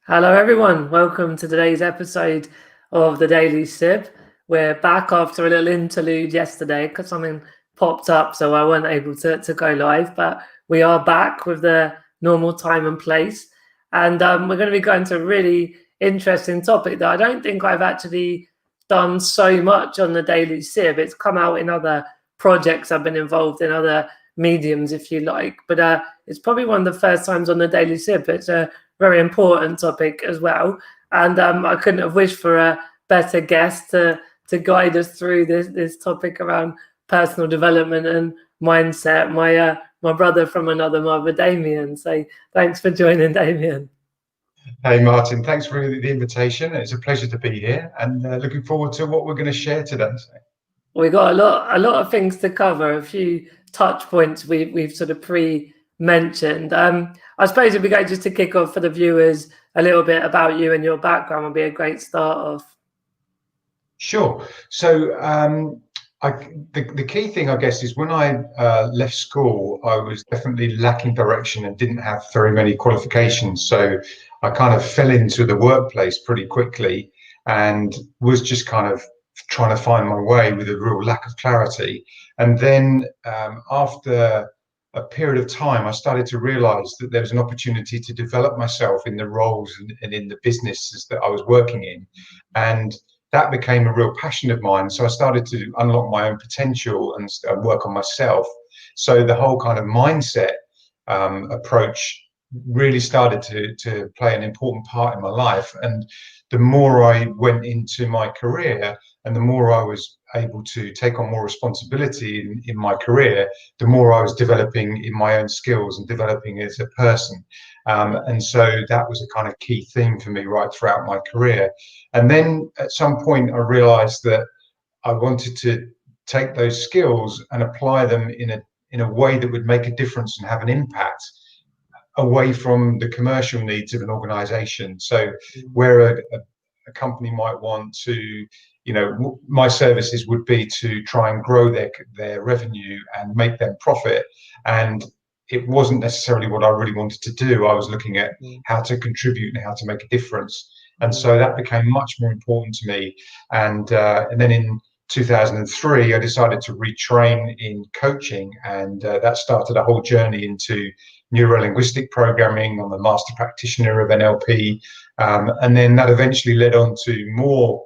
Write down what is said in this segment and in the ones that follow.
Hello, everyone. Welcome to today's episode of the Daily Sip. We're back after a little interlude yesterday because something popped up, so I wasn't able to go live. But we are back with the normal time and place. And we're going to be going to a really interesting topic that I don't think I've actually done so much on the Daily Sip. It's come out in other projects I've been involved in, other mediums, if you like. But it's probably one of the first times on the Daily Sip. It's a very important topic as well, and I couldn't have wished for a better guest to guide us through this topic around personal development and mindset. My brother from another mother, Damian. So thanks for joining, Damian. Hey Martin, thanks for the invitation. It's a pleasure to be here, and looking forward to what we're going to share today. We got a lot of things to cover. A few touch points we've sort of mentioned. I suppose if we go just to kick off for the viewers a little bit about you and your background would be a great start off. Sure. So the key thing, I guess, is when I left school, I was definitely lacking direction and didn't have very many qualifications. So I kind of fell into the workplace pretty quickly and was just kind of trying to find my way with a real lack of clarity. And then after a period of time, I started to realize that there was an opportunity to develop myself in the roles and in the businesses that I was working in. And that became a real passion of mine. So I started to unlock my own potential and work on myself. So the whole kind of mindset approach really started to play an important part in my life. And the more I went into my career and the more I was able to take on more responsibility in my career, the more I was developing in my own skills and developing as a person. And so that was a kind of key theme for me right throughout my career. And then at some point, I realized that I wanted to take those skills and apply them in a way that would make a difference and have an impact away from the commercial needs of an organization. So where a company might want to, my services would be to try and grow their revenue and make them profit. And it wasn't necessarily what I really wanted to do. I was looking at how to contribute and how to make a difference. And so that became much more important to me. And then in 2003, I decided to retrain in coaching, and that started a whole journey into neuro-linguistic programming. I'm a master practitioner of NLP, and then that eventually led on to more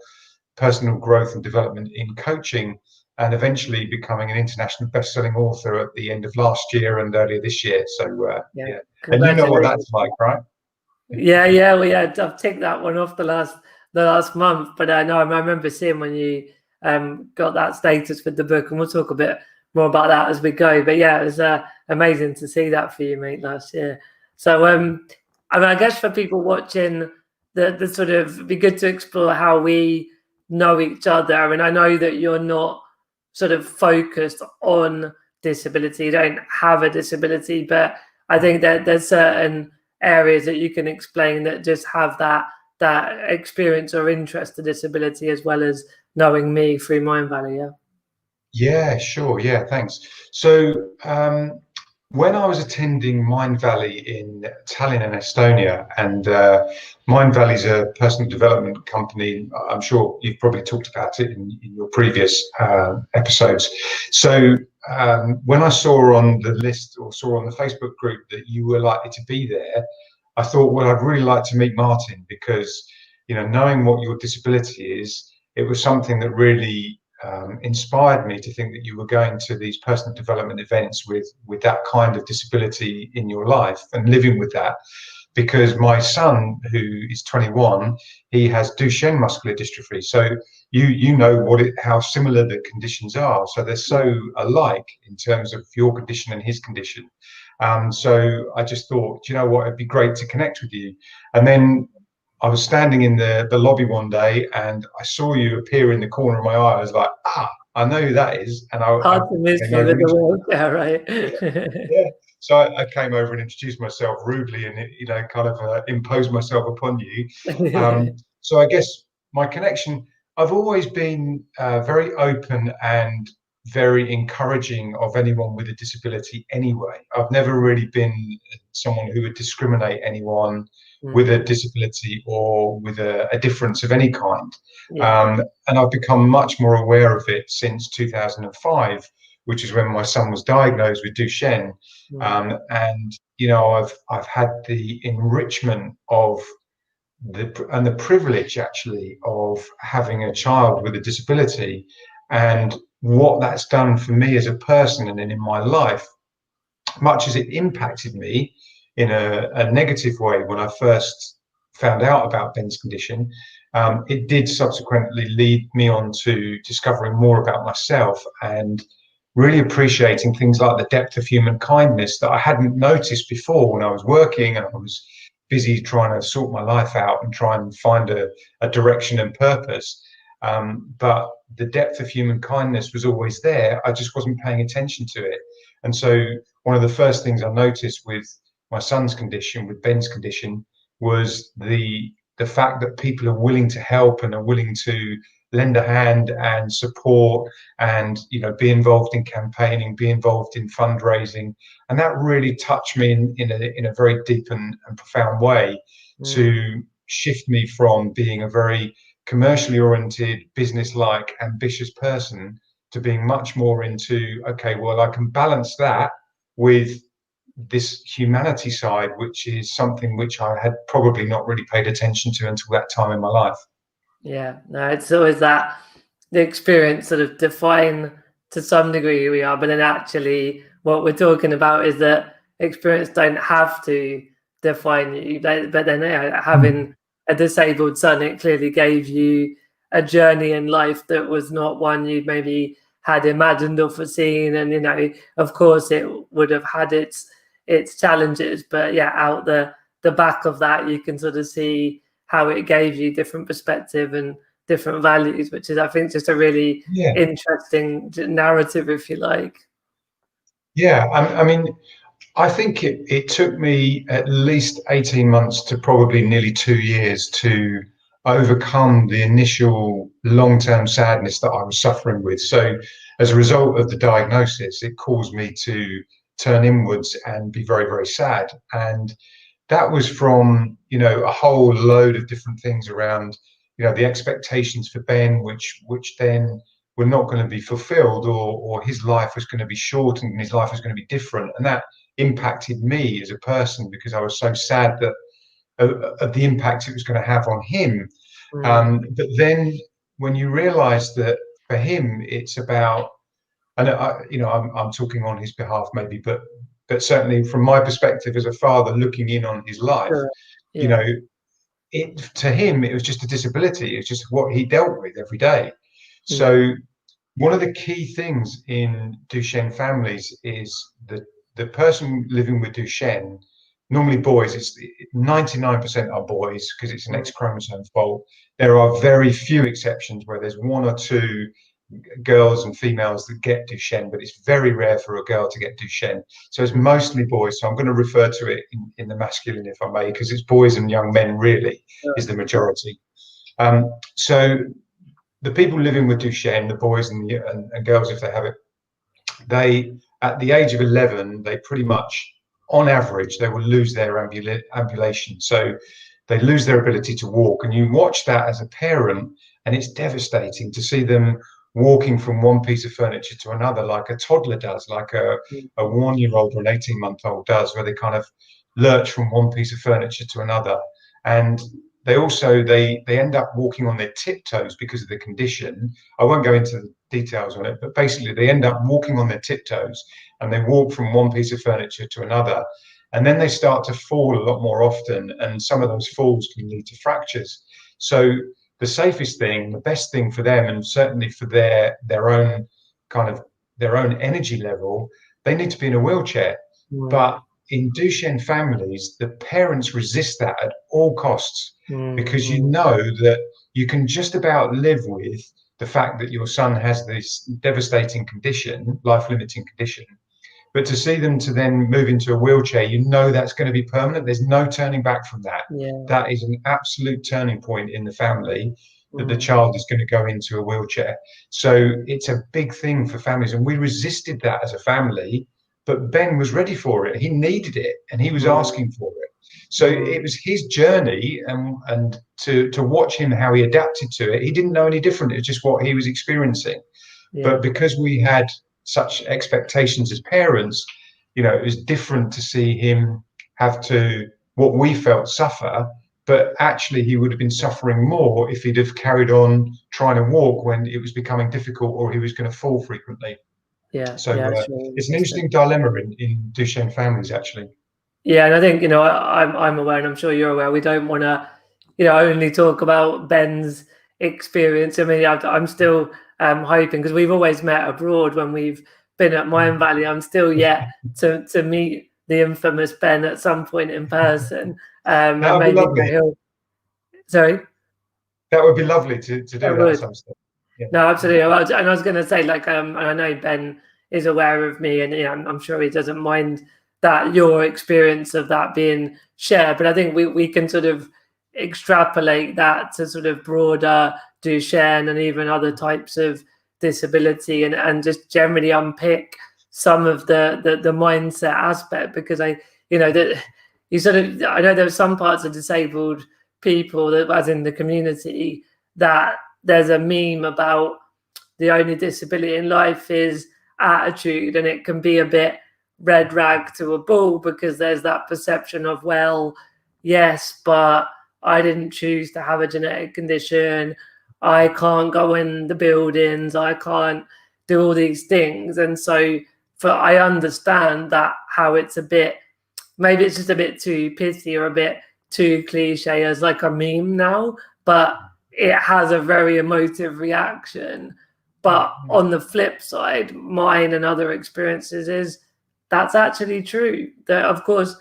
personal growth and development in coaching, and eventually becoming an international best-selling author at the end of last year and earlier this year. So yeah, and you know what that's like, right? Yeah. Well, yeah, I've ticked that one off the last month, but I know I remember seeing when you got that status with the book, and we'll talk a bit more about that as we go. But yeah, it was amazing to see that for you, mate, last year. So I mean, I guess for people watching, the sort of it'd be good to explore how we know each other. I mean, I know that you're not sort of focused on disability, you don't have a disability, but I think that there's certain areas that you can explain that just have that experience or interest to disability, as well as knowing me through Mindvalley. Yeah, sure. Yeah, thanks. So when I was attending Mindvalley in Tallinn in Estonia, and Mindvalley is a personal development company. I'm sure you've probably talked about it in your previous episodes. So when I saw on the list or saw on the Facebook group that you were likely to be there, I thought, well, I'd really like to meet Martin, because, knowing what your disability is, it was something that really inspired me to think that you were going to these personal development events with that kind of disability in your life and living with that. Because my son, who is 21, he has Duchenne muscular dystrophy. So you know how similar the conditions are. So they're so alike in terms of your condition and his condition. So I just thought, you know what, it'd be great to connect with you. And then I was standing in the lobby one day and I saw you appear in the corner of my eye. I was like, I know who that is. And Hard to miss me with the wheelchair, right? Yeah. So I came over and introduced myself rudely and, kind of imposed myself upon you. So I guess my connection, I've always been very open and very encouraging of anyone with a disability anyway. I've never really been someone who would discriminate anyone with a disability or with a difference of any kind. Yeah. And I've become much more aware of it since 2005, which is when my son was diagnosed with Duchenne. And I've had the enrichment of the privilege actually of having a child with a disability, and what that's done for me as a person and in my life. Much as it impacted me in a negative way when I first found out about Ben's condition, it did subsequently lead me on to discovering more about myself and really appreciating things like the depth of human kindness that I hadn't noticed before when I was working and I was busy trying to sort my life out and try and find a direction and purpose. But the depth of human kindness was always there. I just wasn't paying attention to it. And so one of the first things I noticed with my son's condition, with Ben's condition, was the fact that people are willing to help and are willing to lend a hand and support and be involved in campaigning, be involved in fundraising. And that really touched me in a very deep and profound way, to shift me from being a very commercially oriented, business-like, ambitious person to being much more into, okay, well, I can balance that with this humanity side, which is something which I had probably not really paid attention to until that time in my life. Yeah, no, it's always that the experience sort of define to some degree who we are, but then actually what we're talking about is that experience don't have to define you. But then having a disabled son, it clearly gave you a journey in life that was not one you maybe had imagined or foreseen. And of course, it would have had its challenges, but yeah, out the back of that, you can sort of see how it gave you different perspective and different values, which is, I think, just a really interesting narrative, if you like. Yeah, I mean, I think it took me at least 18 months to probably nearly 2 years to overcome the initial long-term sadness that I was suffering with. So as a result of the diagnosis, it caused me to turn inwards and be very, very sad. And that was from, a whole load of different things around, the expectations for Ben, which then were not going to be fulfilled, or his life was going to be shortened and his life was going to be different. And that impacted me as a person because I was so sad that of the impact it was going to have on him. But then when you realize that for him, it's about, and I'm talking on his behalf maybe, but certainly from my perspective as a father looking in on his life, to him, it was just a disability. It's just what he dealt with every day. So one of the key things in Duchenne families is that the person living with Duchenne, normally boys, it's 99% are boys because it's an X chromosome fault. There are very few exceptions where there's one or two girls and females that get Duchenne, but it's very rare for a girl to get Duchenne. So it's mostly boys. So I'm going to refer to it in the masculine, if I may, because it's boys and young men really is the majority. So the people living with Duchenne, the boys and girls, if they have it, they, at the age of 11, they pretty much, on average, they will lose their ambulation. So they lose their ability to walk. And you watch that as a parent, and it's devastating to see them walking from one piece of furniture to another, like a toddler does, like a 1-year-old or an 18-month-old does, where they kind of lurch from one piece of furniture to another. And they also they end up walking on their tiptoes because of the condition. I won't go into the details on it, but basically they end up walking on their tiptoes and they walk from one piece of furniture to another. And then they start to fall a lot more often, and some of those falls can lead to fractures. So the safest thing, the best thing for them, and certainly for their own energy level, they need to be in a wheelchair. But in Duchenne families, the parents resist that at all costs, because you know that you can just about live with the fact that your son has this devastating condition, life-limiting condition. But to see them to then move into a wheelchair, that's going to be permanent. There's no turning back from that. That is an absolute turning point in the family, that the child is going to go into a wheelchair. So it's a big thing for families. And we resisted that as a family, but Ben was ready for it. He needed it and he was asking for it. So it was his journey, and to watch him, how he adapted to it. He didn't know any different. It was just what he was experiencing. Yeah. But because we had such expectations as parents, it was different to see him have to, what we felt, suffer. But actually, he would have been suffering more if he'd have carried on trying to walk when it was becoming difficult, or he was going to fall frequently. Yeah. So Yeah. It's really it's an interesting. interesting dilemma in Duchenne families, actually. Yeah, and I think I'm aware, and I'm sure you're aware. We don't want to, only talk about Ben's experience. I mean, I'm still hoping, because we've always met abroad when we've been at Mine Valley. I'm still yet to meet the infamous Ben at some point in person, That and would be maybe lovely. he'll. Sorry, That would be lovely to I do that at would. some stage. Yeah. No, absolutely. And I was going to say, like, and I know Ben is aware of me, and I'm sure he doesn't mind that your experience of that being shared. But I think we can sort of extrapolate that to sort of broader Duchenne and even other types of disability, and just generally unpick some of the mindset aspect, because that you sort of, I know there's some parts of disabled people, that, as in the community, that there's a meme about the only disability in life is attitude, and it can be a bit red rag to a bull, because there's that perception of, well, yes, but I didn't choose to have a genetic condition, I can't go in the buildings, I can't do all these things. And so I understand that, how it's a bit, maybe it's just a bit too pithy or a bit too cliche as like a meme now, but it has a very emotive reaction. But on the flip side, mine and other experiences is that's actually true. That, of course,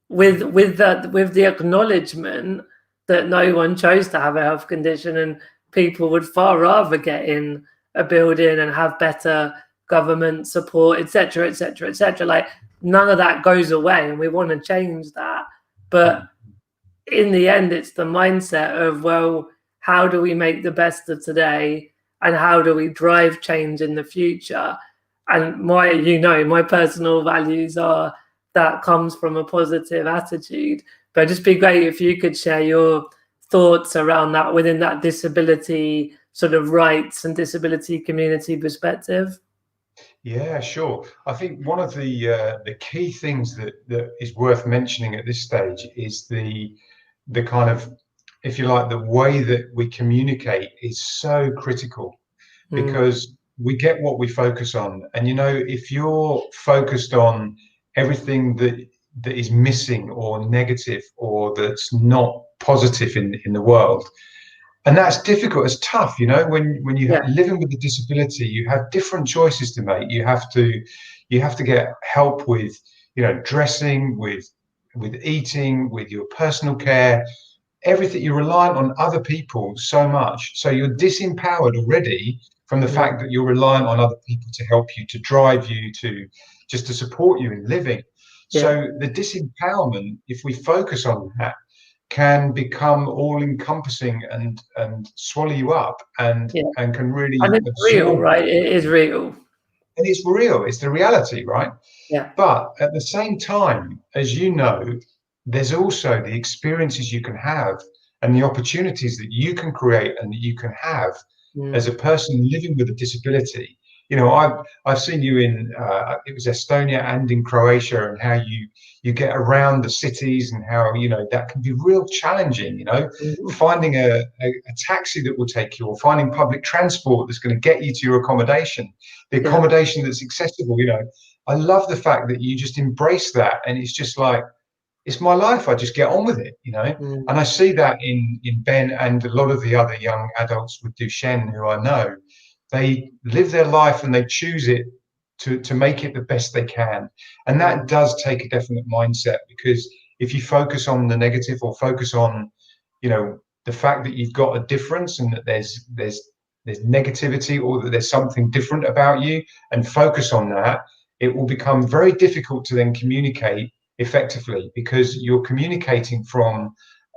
with the acknowledgement that no one chose to have a health condition, and people would far rather get in a building and have better government support, etc., etc., etc. Like, none of that goes away, and we want to change that. But in the end, it's the mindset of, well, how do we make the best of today, and how do we drive change in the future? And my personal values are that comes from a positive attitude. But it'd just be great if you could share your thoughts around that within that disability sort of rights and disability community perspective. Yeah, sure. I think one of the key things that is worth mentioning at this stage is the kind of, if you like, the way that we communicate is so critical, because we get what we focus on. And if you're focused on everything that is missing or negative or that's not positive in the world, and that's difficult, it's tough, when you're Yeah, living with a disability, you have different choices to make. You have to get help with dressing, with eating, with your personal care, everything. You're reliant on other people so much, so you're disempowered already from the yeah, fact that you're reliant on other people to help you, to drive you, to just to support you in living. yeah, So the disempowerment, if we focus on that, can become all encompassing and swallow you up, and yeah. can And really it's real, absorb right? you. It is real. And it's real, it's the reality, right? Yeah. But at the same time, as you know, there's also the experiences you can have and the opportunities that you can create and that you can have as a person living with a disability. I've seen you in it was Estonia and in Croatia, and how you get around the cities, and how that can be real challenging. Mhm. Finding a taxi that will take you, or finding public transport that's going to get you to your accommodation, the Yeah. accommodation that's accessible. I love the fact that you just embrace that, and it's just like, it's my life. I just get on with it. Mm. And I see that in Ben and a lot of the other young adults with Duchenne who I know. They live their life and they choose it to make it the best they can. And that does take a definite mindset, because if you focus on the negative, or focus on, the fact that you've got a difference, and that there's negativity, or that there's something different about you, and focus on that, it will become very difficult to then communicate effectively, because you're communicating from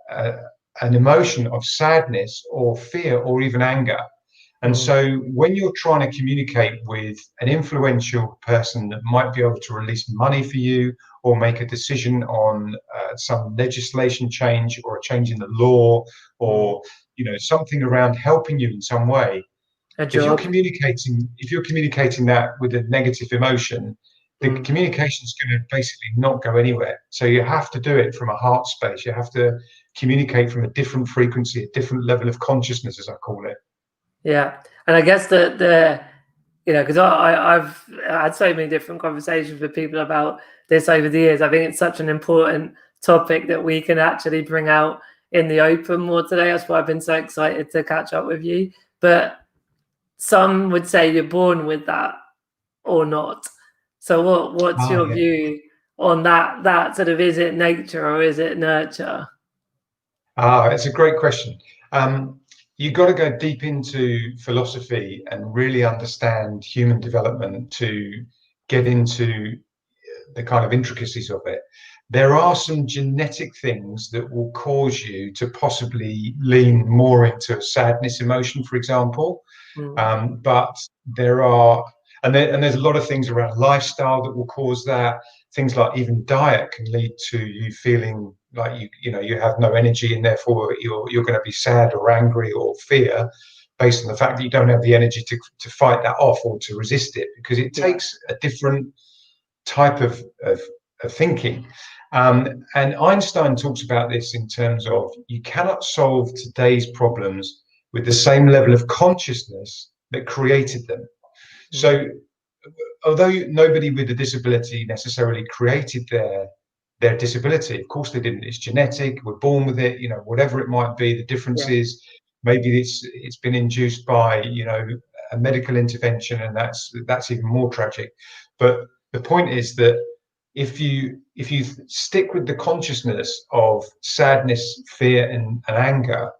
uh, an emotion of sadness or fear or even anger. And Mm. so when you're trying to communicate with an influential person that might be able to release money for you, or make a decision on some legislation change or a change in the law, or something around helping you in some way. A If you're job. communicating that with a negative emotion, the communication is going to basically not go anywhere. So you have to do it from a heart space. You have to communicate from a different frequency, a different level of consciousness, as I call it. Yeah, and I guess the because I've had so many different conversations with people about this over the years. I think it's such an important topic that we can actually bring out in the open more today. That's why I've been so excited to catch up with you. But some would say you're born with that or not. So what's your Yeah. view on that sort of, is it nature or is it nurture? It's a great question. You've got to go deep into philosophy and really understand human development to get into the kind of intricacies of it. There are some genetic things that will cause you to possibly lean more into a sadness emotion, for example. But there are, and there's a lot of things around lifestyle that will cause that. Things like even diet can lead to you feeling like you have no energy, and therefore you're going to be sad or angry or fear, based on the fact that you don't have the energy to fight that off or to resist it, because it takes a different type of thinking. And Einstein talks about this in terms of you cannot solve today's problems with the same level of consciousness that created them. So although nobody with a disability necessarily created their disability, of course they didn't. It's genetic. We're born with it. Whatever it might be, the difference is maybe it's been induced by a medical intervention, and that's even more tragic. But the point is that if you stick with the consciousness of sadness, fear, and anger,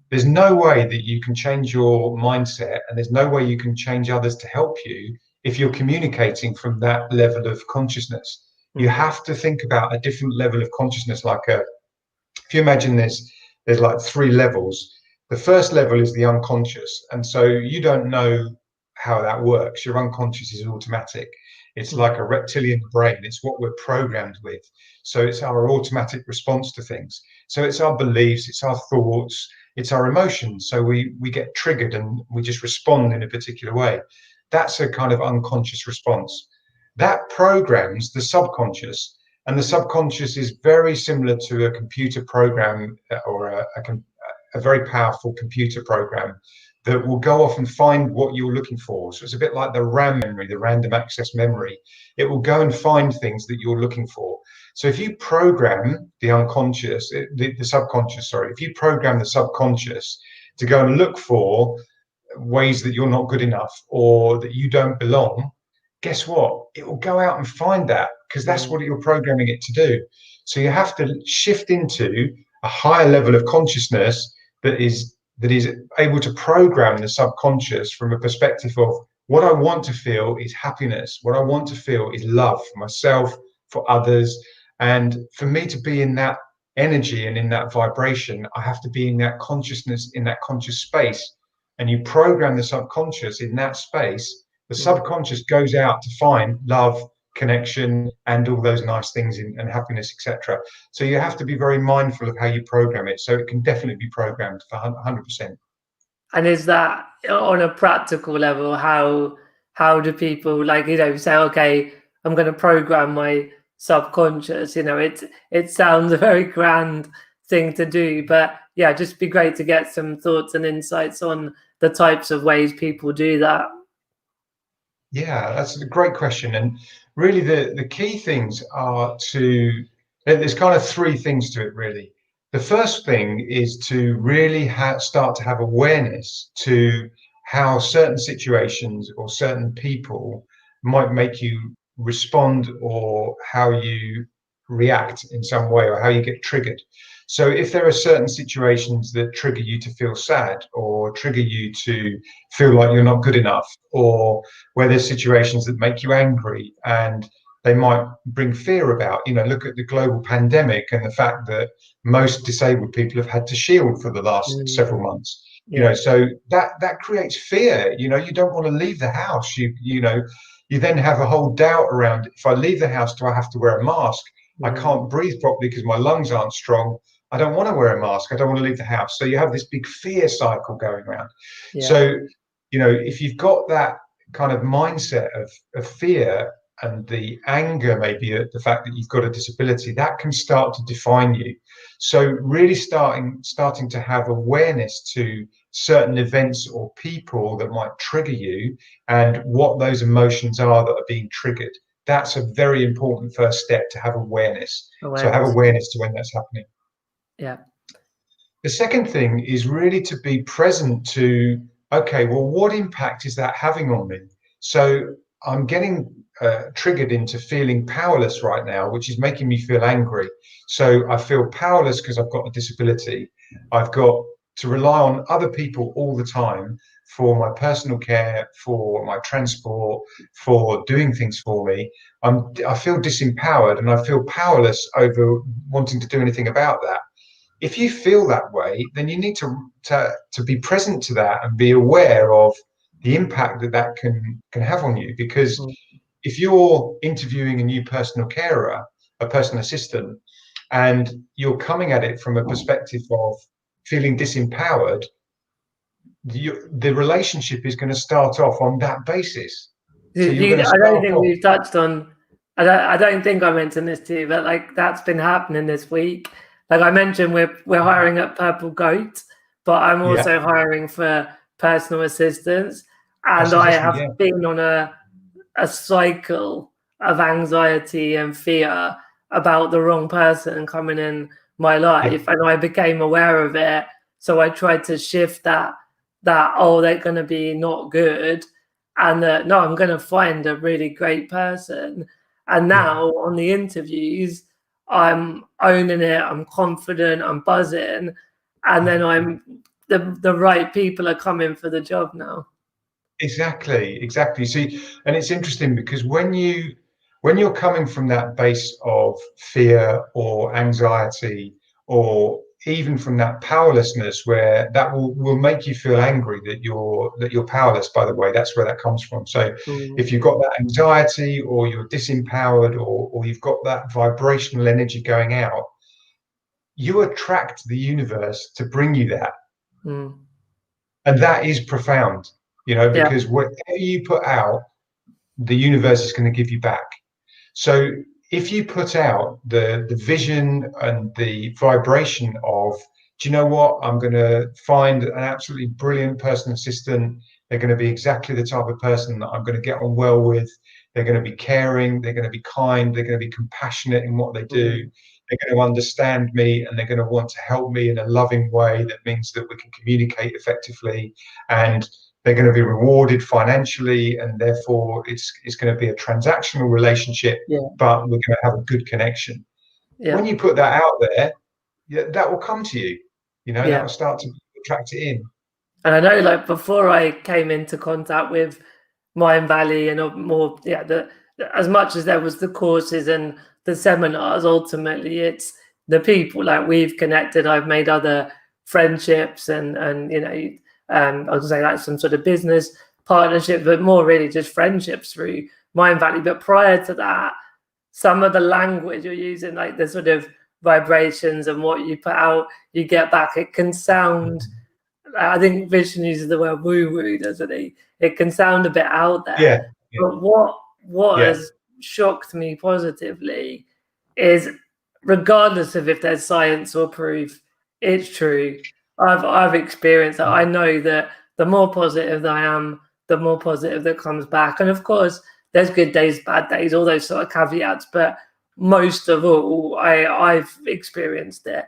there's no way that you can change your mindset, and there's no way you can change others to help you if you're communicating from that level of consciousness. You have to think about a different level of consciousness. If you imagine there's like 3 levels. The first level is the unconscious, and so you don't know how that works. Your unconscious is automatic. It's like a reptilian brain. It's what we're programmed with. So it's our automatic response to things. So it's our beliefs, it's our thoughts, it's our emotions. So we get triggered and we just respond in a particular way. That's a kind of unconscious response. That programs the subconscious, and the subconscious is very similar to a computer program, or a very powerful computer program that will go off and find what you're looking for. So it's a bit like the RAM memory, the random access memory. It will go and find things that you're looking for. So if you program the unconscious, the subconscious, sorry, if you program the subconscious to go and look for ways that you're not good enough or that you don't belong, guess what? It will go out and find that, because that's what you're programming it to do. So you have to shift into a higher level of consciousness that is able to program the subconscious from a perspective of what I want to feel is happiness. What I want to feel is love for myself, for others. And for me to be in that energy and in that vibration, I have to be in that consciousness, in that conscious space. And you program the subconscious in that space. The subconscious goes out to find love, connection, and all those nice things, and happiness, etc. So you have to be very mindful of how you program it. So it can definitely be programmed for 100%. And is that on a practical level? How do people, say, okay, I'm going to program my subconscious? It sounds a very grand thing to do, but yeah, just be great to get some thoughts and insights on the types of ways people do that. Yeah, that's a great question. And really the key things are there's kind of 3 things to it, really. The first thing is to really start to have awareness to how certain situations or certain people might make you respond, or how you react in some way, or how you get triggered. So if there are certain situations that trigger you to feel sad, or trigger you to feel like you're not good enough, or where there's situations that make you angry and they might bring fear about, look at the global pandemic and the fact that most disabled people have had to shield for the last several months. So that creates fear. You don't want to leave the house. You then have a whole doubt around, if I leave the house, do I have to wear a mask? I can't breathe properly because my lungs aren't strong. I don't want to wear a mask. I don't want to leave the house. So you have this big fear cycle going around. Yeah. So, if you've got that kind of mindset of fear and the anger, maybe at the fact that you've got a disability, that can start to define you. So really starting to have awareness to certain events or people that might trigger you and what those emotions are that are being triggered. That's a very important first step, to have awareness. So have awareness to when that's happening. Yeah. The second thing is really to be present to, okay, well, what impact is that having on me? So I'm getting triggered into feeling powerless right now, which is making me feel angry. So I feel powerless because I've got a disability. I've got to rely on other people all the time for my personal care, for my transport, for doing things for me. I feel disempowered and I feel powerless over wanting to do anything about that. If you feel that way, then you need to be present to that and be aware of the impact that can have on you. Because if you're interviewing a new personal carer, a personal assistant, and you're coming at it from a perspective of feeling disempowered, the relationship is going to start off on that basis. So you're going to I don't start think off. we've touched on. I don't think I mentioned this to you, but like that's been happening this week. Like I mentioned, we're hiring at Purple Goat, but I'm also hiring for personal assistants, and I have been on a cycle of anxiety and fear about the wrong person coming in my life, and I became aware of it. So I tried to shift that oh, they're going to be not good, and no, I'm going to find a really great person. And now on the interviews, I'm owning it. I'm confident. I'm buzzing, and then I'm the right people are coming for the job now. Exactly. See, and it's interesting because when you're coming from that base of fear or anxiety, or even from that powerlessness, where that will make you feel angry that you're powerless. By the way, that's where that comes from. So if you've got that anxiety, or you're disempowered, or you've got that vibrational energy going out, you attract the universe to bring you that. And that is profound, because whatever you put out, the universe is going to give you back. So if you put out the vision and the vibration of, do you know what, I'm going to find an absolutely brilliant personal assistant. They're going to be exactly the type of person that I'm going to get on well with. They're going to be caring. They're going to be kind. They're going to be compassionate in what they do. They're going to understand me, and they're going to want to help me in a loving way that means that we can communicate effectively, and they're going to be rewarded financially, and therefore it's going to be a transactional relationship, but we're going to have a good connection. When you put that out there, that will come to you. That will start to attract it in. And I know, like, before I came into contact with Mind Valley and more, as much as there was the courses and the seminars, ultimately it's the people. Like, we've connected. I've made other friendships, and I would say like some sort of business partnership, but more really just friendships through Mind Valley. But prior to that, some of the language you're using, like the sort of vibrations and what you put out, you get back. It can sound. I think Vision uses the word woo-woo, doesn't he? It can sound a bit out there. But what has shocked me positively is, regardless of if there's science or proof, it's true. I've experienced that. I know that the more positive that I am, the more positive that comes back. And of course, there's good days, bad days, all those sort of caveats. But most of all, I've experienced it.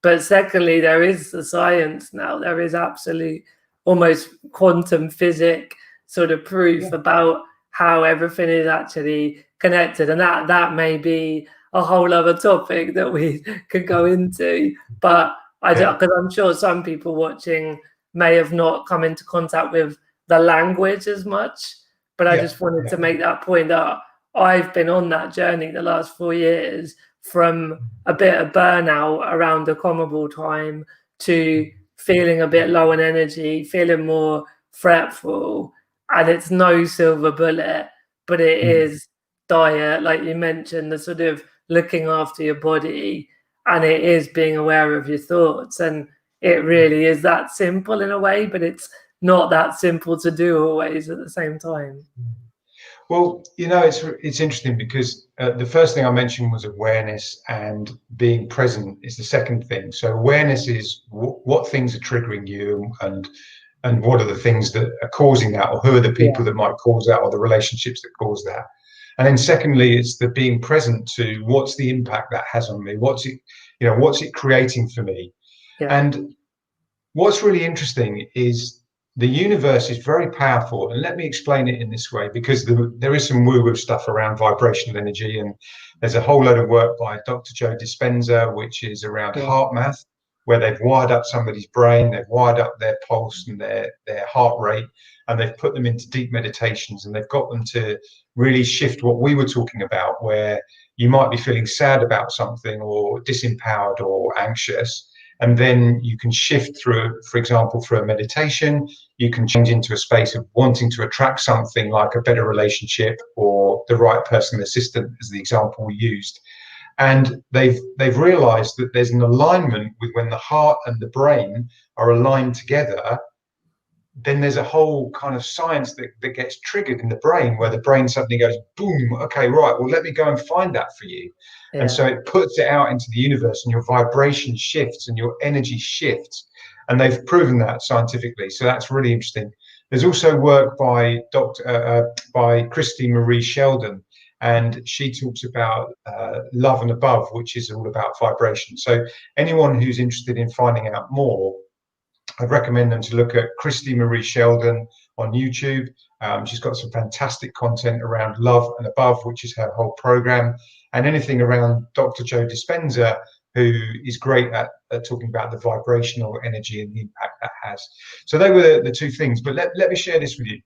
But secondly, there is the science now. There is absolute, almost quantum physics sort of proof about how everything is actually connected. And that may be a whole other topic that we could go into. But because I'm sure some people watching may have not come into contact with the language as much. But I just wanted to make that point that I've been on that journey the last 4 years, from a bit of burnout around the Common time to feeling a bit low on energy, feeling more fretful. And it's no silver bullet, but it is diet, like you mentioned, the sort of looking after your body, and it is being aware of your thoughts. And it really is that simple in a way, but it's not that simple to do always at the same time. Well, it's interesting because the first thing I mentioned was awareness, and being present is the second thing. So awareness is what things are triggering you, and what are the things that are causing that, or who are the people that might cause that, or the relationships that cause that. And then secondly, it's the being present to what's the impact that has on me, what's it creating for me. Yeah. And what's really interesting is the universe is very powerful. And let me explain it in this way, because there is some woo-woo stuff around vibrational energy. And there's a whole load of work by Dr. Joe Dispenza, which is around heart math, where they've wired up somebody's brain, they've wired up their pulse and their heart rate, and they've put them into deep meditations, and they've got them to really shift what we were talking about, where you might be feeling sad about something, or disempowered or anxious. And then you can shift through, for example, through a meditation, you can change into a space of wanting to attract something like a better relationship or the right personal assistant, as the example we used. And they've realized that there's an alignment with when the heart and the brain are aligned together. Then there's a whole kind of science that gets triggered in the brain, where the brain suddenly goes, boom, okay, right, well, let me go and find that for you. And so it puts it out into the universe, and your vibration shifts and your energy shifts. And they've proven that scientifically. So that's really interesting. There's also work by by Christy Marie Sheldon, and she talks about love and above, which is all about vibration. So anyone who's interested in finding out more, I'd recommend them to look at Christy Marie Sheldon on YouTube. She's got some fantastic content around love and above, which is her whole program, and anything around Dr. Joe Dispenza, who is great at talking about the vibrational energy and the impact that has. So they were the two things. But let me share this with you.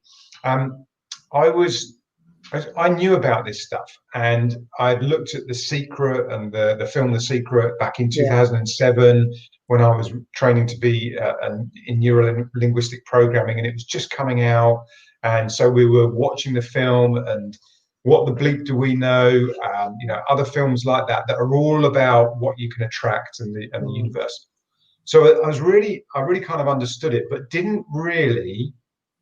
I knew about this stuff, and I'd looked at The Secret and the film The Secret back in 2007 when I was training to be in neuro-linguistic programming, and it was just coming out. And so we were watching the film, and What the Bleep Do We Know, other films like that are all about what you can attract and the universe. So I really kind of understood it, but didn't really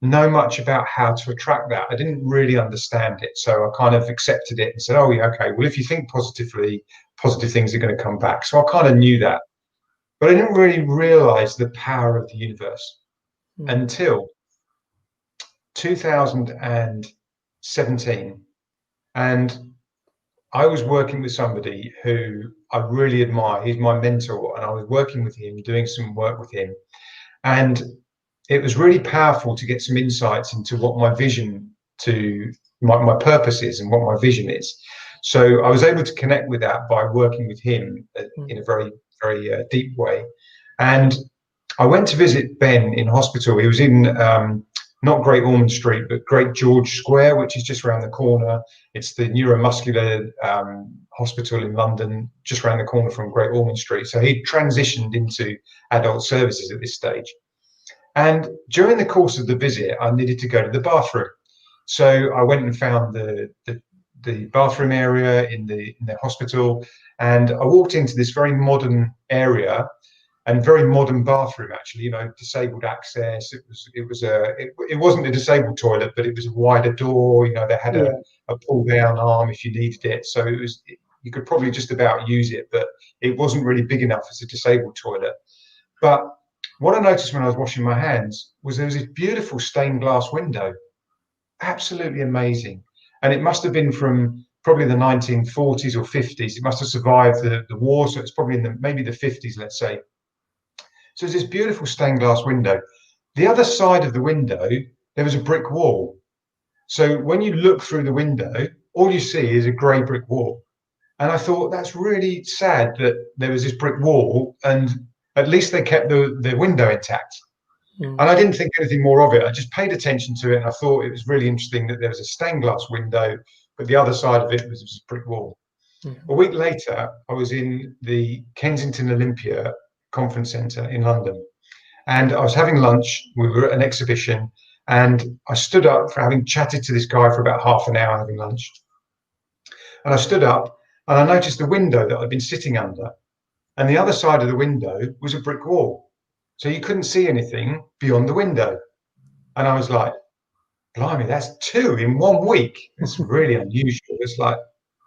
know much about how to attract that. I didn't really understand it. So I kind of accepted it and said, oh yeah, okay, well, if you think positively, positive things are going to come back. So I kind of knew that, but I didn't really realize the power of the universe until 2017. And I was working with somebody who I really admire. He's my mentor, and I was working with him, doing some work with him. And it was really powerful to get some insights into what my vision to my purpose is and what my vision is. So I was able to connect with that by working with him in a very, very deep way. And I went to visit Ben in hospital. He was in not Great Ormond Street, but Great George Square, which is just around the corner. It's the neuromuscular hospital in London, just around the corner from Great Ormond Street. So he transitioned into adult services at this stage. And during the course of the visit, I needed to go to the bathroom. So I went and found the bathroom area in the hospital, and I walked into this very modern area and very modern bathroom, actually, disabled access. It wasn't a disabled toilet, but it was a wider door. They had a pull down arm if you needed it. So you could probably just about use it, but it wasn't really big enough as a disabled toilet. But what I noticed when I was washing my hands was there was this beautiful stained glass window, absolutely amazing. And it must have been from probably the 1940s or 50s. It must have survived the war, so it's probably in maybe the 50s, let's say. So there's this beautiful stained glass window. The other side of the window, there was a brick wall. So when you look through the window, all you see is a grey brick wall. And I thought, that's really sad that there was this brick wall, and at least they kept the window intact. And I didn't think anything more of it. I just paid attention to it, and I thought it was really interesting that there was a stained glass window, but the other side of it was a brick wall. A week later, I was in the Kensington Olympia Conference Centre in London, and I was having lunch. We were at an exhibition, And I stood up for having chatted to this guy for about half an hour having lunch. And I stood up and I noticed the window that I'd been sitting under. And the other side of the window was a brick wall. So you couldn't see anything beyond the window. And I was like, blimey, that's 2 in 1 week. It's really unusual. It's like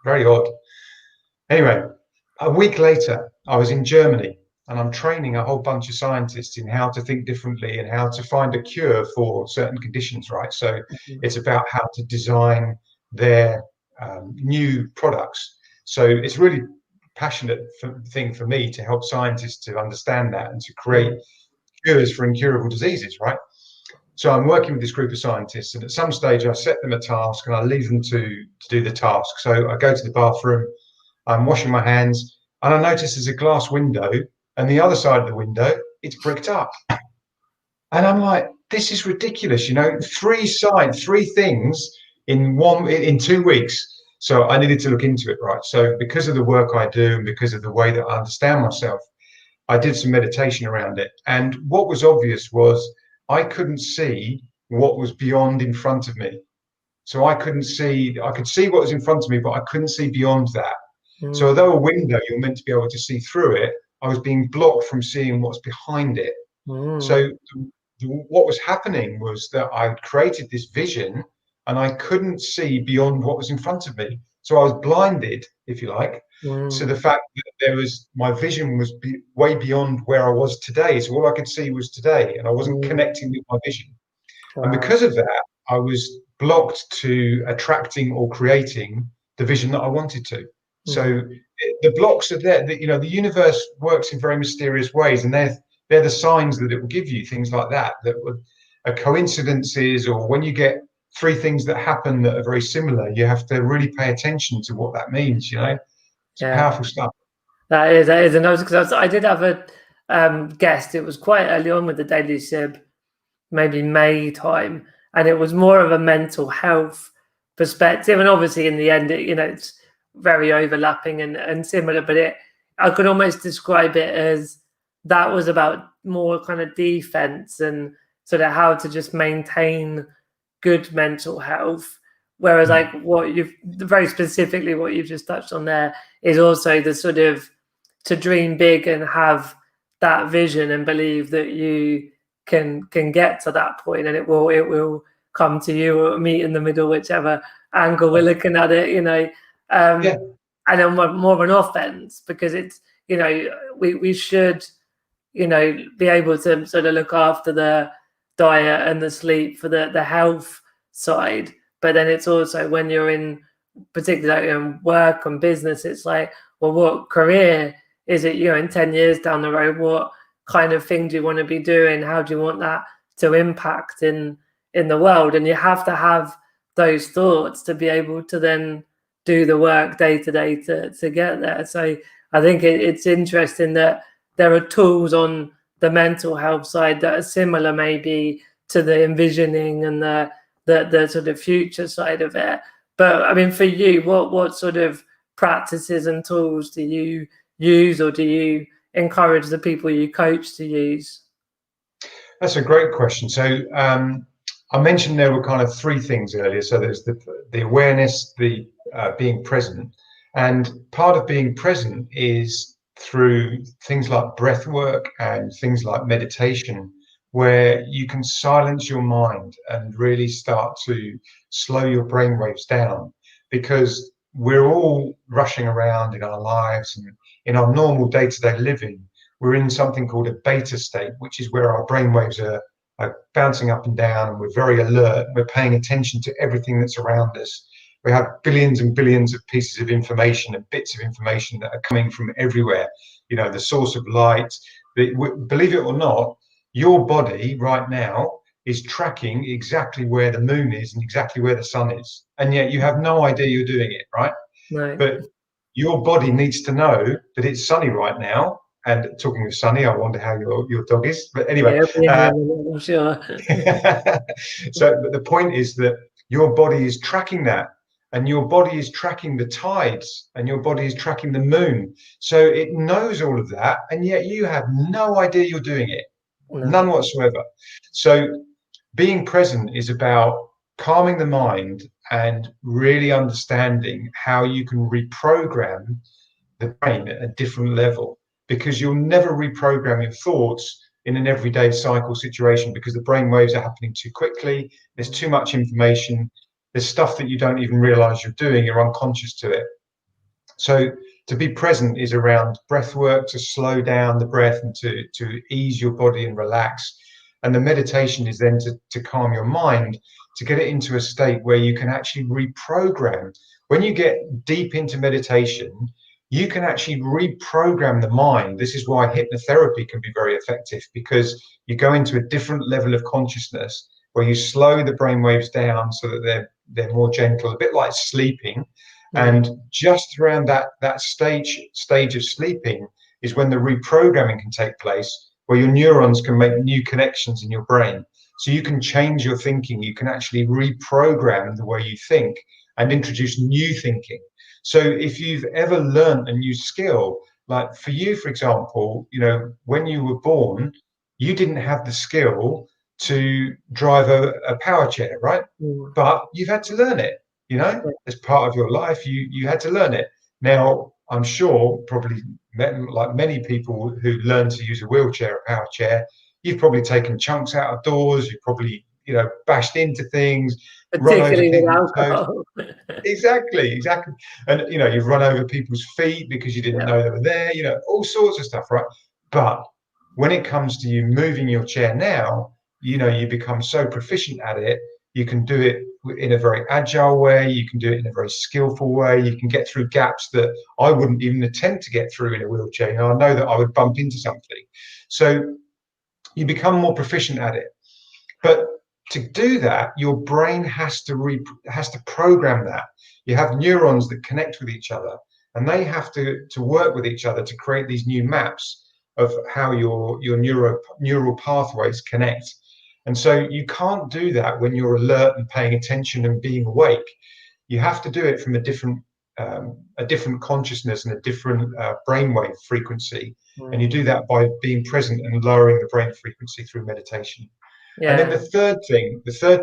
very odd. Anyway, a week later, I was in Germany and I'm training a whole bunch of scientists in how to think differently and how to find a cure for certain conditions, right? So it's about how to design their new products. So it's really passionate thing for me to help scientists to understand that and to create cures for incurable diseases, right? So I'm working with this group of scientists, and at some stage I set them a task and I leave them to do the task. So I go to the bathroom, I'm washing my hands, and I notice there's a glass window, and the other side of the window, it's bricked up. And I'm like, this is ridiculous, 3 things in 2 weeks. So I needed to look into it, right? So because of the work I do and because of the way that I understand myself, I did some meditation around it. And what was obvious was I couldn't see what was beyond in front of me. So I could see what was in front of me, but I couldn't see beyond that. So although a window, you're meant to be able to see through it, I was being blocked from seeing what's behind it. So what was happening was that I created this vision and I couldn't see beyond what was in front of me. So I was blinded, if you like, to the fact that my vision was way beyond where I was today. So all I could see was today, and I wasn't connecting with my vision. And because of that, I was blocked to attracting or creating the vision that I wanted to. So the blocks are there. The universe works in very mysterious ways, and they're the signs that it will give you, things like that are coincidences, or when you get 3 things that happen that are very similar, you have to really pay attention to what that means. It's powerful stuff. That is, and because I did have a guest. It was quite early on with the Daily Sib, maybe May time, and it was more of a mental health perspective. And obviously, in the end, it's very overlapping and similar. But I could almost describe it as that was about more kind of defense and sort of how to just maintain good mental health. Whereas like very specifically what you've just touched on there is also the sort of to dream big and have that vision and believe that you can get to that point, and it will come to you, or meet in the middle, whichever angle we're looking at it, and then more of an offense, because it's, we should, be able to sort of look after the diet and the sleep for the health side. But then it's also when you're in particularly in work and business, it's like, well, what career is it, in 10 years down the road? What kind of thing do you want to be doing? How do you want that to impact in the world? And you have to have those thoughts to be able to then do the work day to day to get there. So I think it's interesting that there are tools on the mental health side that are similar maybe to the envisioning and the sort of future side of it. But I mean, for you, what sort of practices and tools do you use, or do you encourage the people you coach to use? That's a great question. So I mentioned there were kind of 3 things earlier. So there's the awareness, the being present, and part of being present is through things like breath work and things like meditation, where you can silence your mind and really start to slow your brain waves down, because we're all rushing around in our lives and in our normal day-to-day living. We're in something called a beta state, which is where our brain waves are bouncing up and down, and we're very alert. We're paying attention to everything that's around us. We have billions and billions of pieces of information and bits of information that are coming from everywhere. The source of light. Believe it or not, your body right now is tracking exactly where the moon is and exactly where the sun is. And yet you have no idea you're doing it, right? Right. But your body needs to know that it's sunny right now. And talking of sunny, I wonder how your dog is. But anyway, I'm sure. So the point is that your body is tracking that, and your body is tracking the tides, and your body is tracking the moon. So it knows all of that, and yet you have no idea you're doing it. No. None whatsoever. So being present is about calming the mind and really understanding how you can reprogram the brain at a different level, because you'll never reprogram your thoughts in an everyday cycle situation, because the brain waves are happening too quickly. There's too much information. There's stuff that you don't even realize you're doing. You're unconscious to it. So to be present is around breath work, to slow down the breath and to ease your body and relax. And the meditation is then to calm your mind, to get it into a state where you can actually reprogram. When you get deep into meditation, you can actually reprogram the mind. This is why hypnotherapy can be very effective, because you go into a different level of consciousness where you slow the brain waves down so that they're more gentle, a bit like sleeping. And just around that stage of sleeping is when the reprogramming can take place, where your neurons can make new connections in your brain. So you can change your thinking. You can actually reprogram the way you think and introduce new thinking. So if you've ever learned a new skill, like for you, for example, when you were born, you didn't have the skill to drive a power chair, right? But you've had to learn it, as part of your life. You had to learn it. Now, I'm sure probably like many people who learn to use a wheelchair, a power chair, you've probably taken chunks out of doors. You've probably, bashed into things, run over Particularly with people's toes. alcohol. Exactly. And you've run over people's feet because you didn't know they were there, all sorts of stuff, right? But when it comes to you moving your chair now, you become so proficient at it. You can do it in a very agile way. You can do it in a very skillful way. You can get through gaps that I wouldn't even attempt to get through in a wheelchair. I know that I would bump into something. So you become more proficient at it. But to do that, your brain has to program that. You have neurons that connect with each other, and they have to work with each other to create these new maps of how your neural pathways connect. And so you can't do that when you're alert and paying attention and being awake. You have to do it from a different consciousness and a different brainwave frequency. And you do that by being present and lowering the brain frequency through meditation. And then the third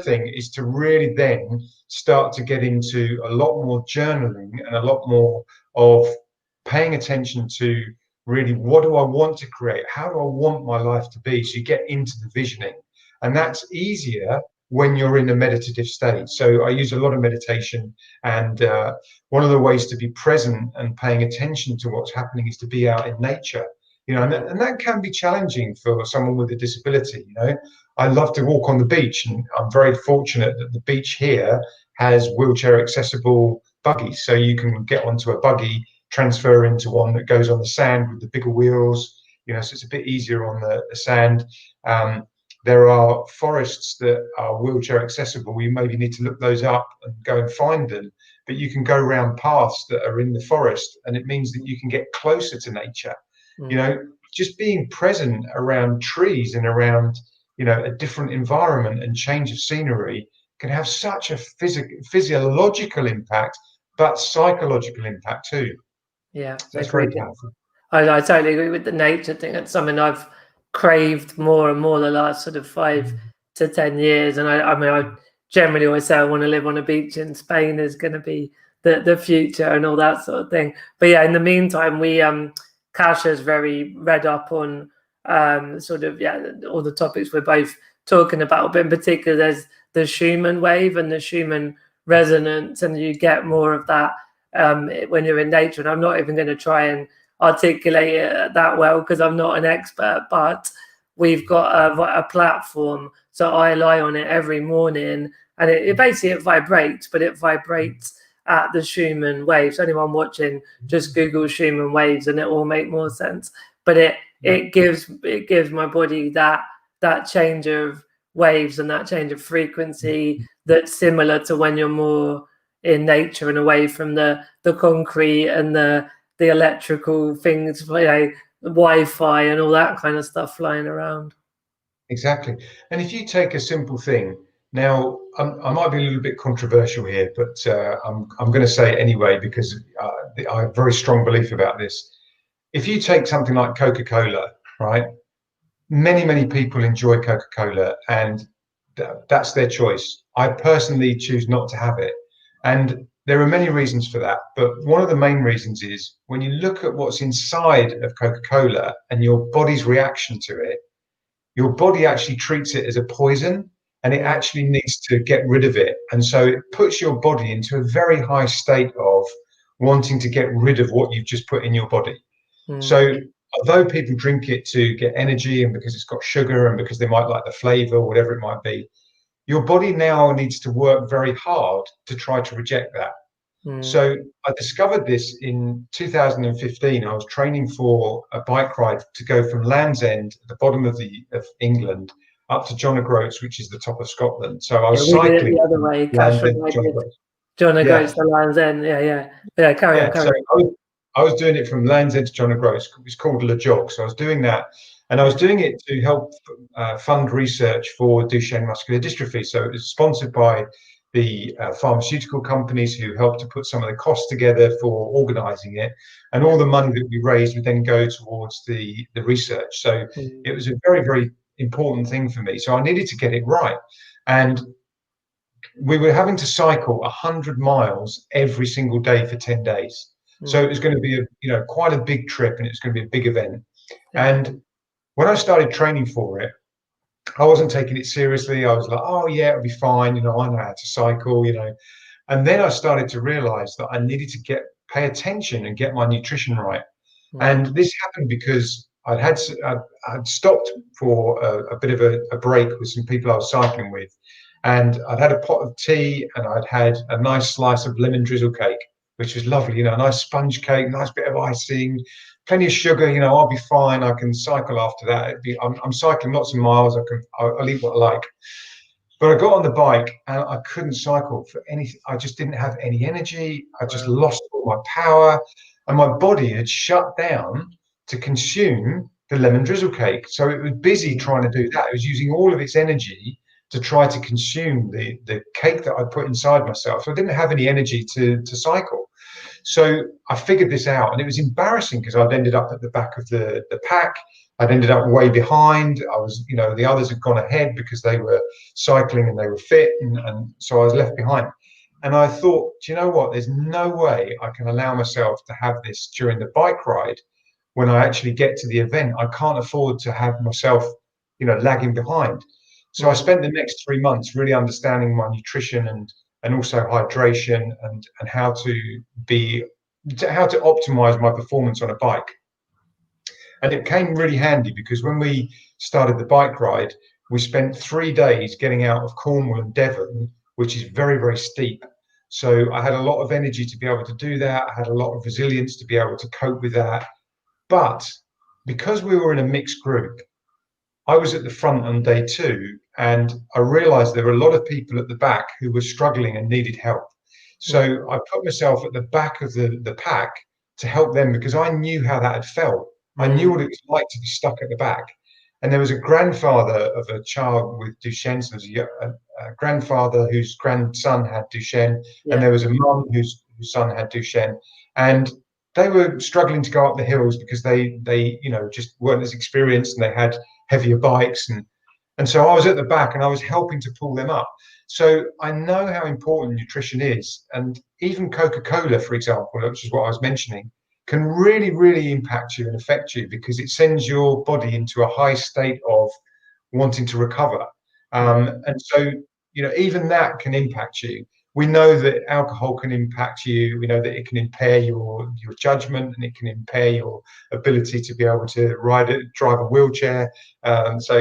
thing is to really then start to get into a lot more journaling and a lot more of paying attention to really, what do I want to create? How do I want my life to be? So you get into the visioning. And that's easier when you're in a meditative state. So I use a lot of meditation, and one of the ways to be present and paying attention to what's happening is to be out in nature. And that can be challenging for someone with a disability. I love to walk on the beach, and I'm very fortunate that the beach here has wheelchair accessible buggies. So you can get onto a buggy, transfer into one that goes on the sand with the bigger wheels, so it's a bit easier on the sand. There are forests that are wheelchair accessible. You maybe need to look those up and go and find them, but you can go around paths that are in the forest, and it means that you can get closer to nature. Just being present around trees and around a different environment and change of scenery can have such a physiological impact, but psychological impact too. Yeah, so that's very powerful. I totally agree with the nature thing. It's something I've craved more and more the last sort of 5 to 10 years. And I generally always say I want to live on a beach in Spain is going to be the future and all that sort of thing. But yeah, in the meantime, Kasha's very read up on all the topics we're both talking about, but in particular there's the Schumann wave and the Schumann resonance, and you get more of that when you're in nature. And I'm not even going to try and articulate it that well because I'm not an expert, but we've got a platform, so I lie on it every morning, and it basically vibrates, but it vibrates at the Schumann waves. Anyone watching, just Google Schumann waves and it will make more sense. But it gives my body that change of waves and that change of frequency that's similar to when you're more in nature and away from the concrete and the electrical things, Wi-Fi and all that kind of stuff flying around. Exactly. And if you take a simple thing, now I might be a little bit controversial here, but I'm going to say it anyway because I have a very strong belief about this. If you take something like Coca-Cola, right? Many people enjoy Coca-Cola, and that's their choice. I personally choose not to have it. And there are many reasons for that. But one of the main reasons is when you look at what's inside of Coca-Cola and your body's reaction to it, your body actually treats it as a poison and it actually needs to get rid of it. And so it puts your body into a very high state of wanting to get rid of what you've just put in your body. So although people drink it to get energy and because it's got sugar and because they might like the flavor or whatever it might be, your body now needs to work very hard to try to reject that. So I discovered this in 2015. I was training for a bike ride to go from Land's End, at the bottom of England, up to John O'Groats, which is the top of Scotland. So I was we did it cycling the other way. Cash Land's from End to John O'Groats. John O'Groats Yeah. to Land's End. Yeah. Carry on. So I was doing it from Land's End to John O'Groats. It's called Le Jog. So I was doing that, and I was doing it to help fund research for Duchenne muscular dystrophy. So it was sponsored by the pharmaceutical companies who helped to put some of the costs together for organising it, and all the money that we raised would then go towards the research. So it was a very, very important thing for me. So I needed to get it right, and we were having to cycle 100 miles every single day for 10 days. So it was going to be quite a big trip, and it was going to be a big event. And when I started training for it, I wasn't taking it seriously. I was like, oh yeah, it'll be fine. I know how to cycle, And then I started to realize that I needed to pay attention and get my nutrition right. And this happened because I'd stopped for a bit of a break with some people I was cycling with. And I'd had a pot of tea and I'd had a nice slice of lemon drizzle cake, which was lovely, a nice sponge cake, nice bit of icing, plenty of sugar, I'll be fine. I can cycle after that. I'm cycling lots of miles. I'll eat what I like. But I got on the bike and I couldn't cycle for anything. I just didn't have any energy. I just lost all my power, and my body had shut down to consume the lemon drizzle cake. So it was busy trying to do that. It was using all of its energy to try to consume the cake that I put inside myself. So I didn't have any energy to cycle. So I figured this out, and it was embarrassing because I'd ended up at the back of the pack. I'd ended up way behind. I was, the others had gone ahead because they were cycling and they were fit, and so I was left behind. And I thought, do you know what? There's no way I can allow myself to have this during the bike ride when I actually get to the event. I can't afford to have myself, lagging behind. So I spent the next 3 months really understanding my nutrition and also hydration and how to optimize my performance on a bike. And it came really handy because when we started the bike ride, we spent 3 days getting out of Cornwall and Devon, which is very, very steep. So I had a lot of energy to be able to do that. I had a lot of resilience to be able to cope with that. But because we were in a mixed group, I was at the front on day 2, and I realized there were a lot of people at the back who were struggling and needed help. So I put myself at the back of the pack to help them because I knew how that had felt. I knew what it was like to be stuck at the back. And there was a grandfather of a child with Duchenne, so there was a grandfather whose grandson had Duchenne, and there was a mum whose son had Duchenne. And they were struggling to go up the hills because they just weren't as experienced, and they had heavier bikes, and so I was at the back and I was helping to pull them up. So I know how important nutrition is, and even Coca-Cola, for example, which is what I was mentioning, can really, really impact you and affect you because it sends your body into a high state of wanting to recover. And so, even that can impact you. We know that alcohol can impact you. We know that it can impair your judgment, and it can impair your ability to be able to drive a wheelchair. So,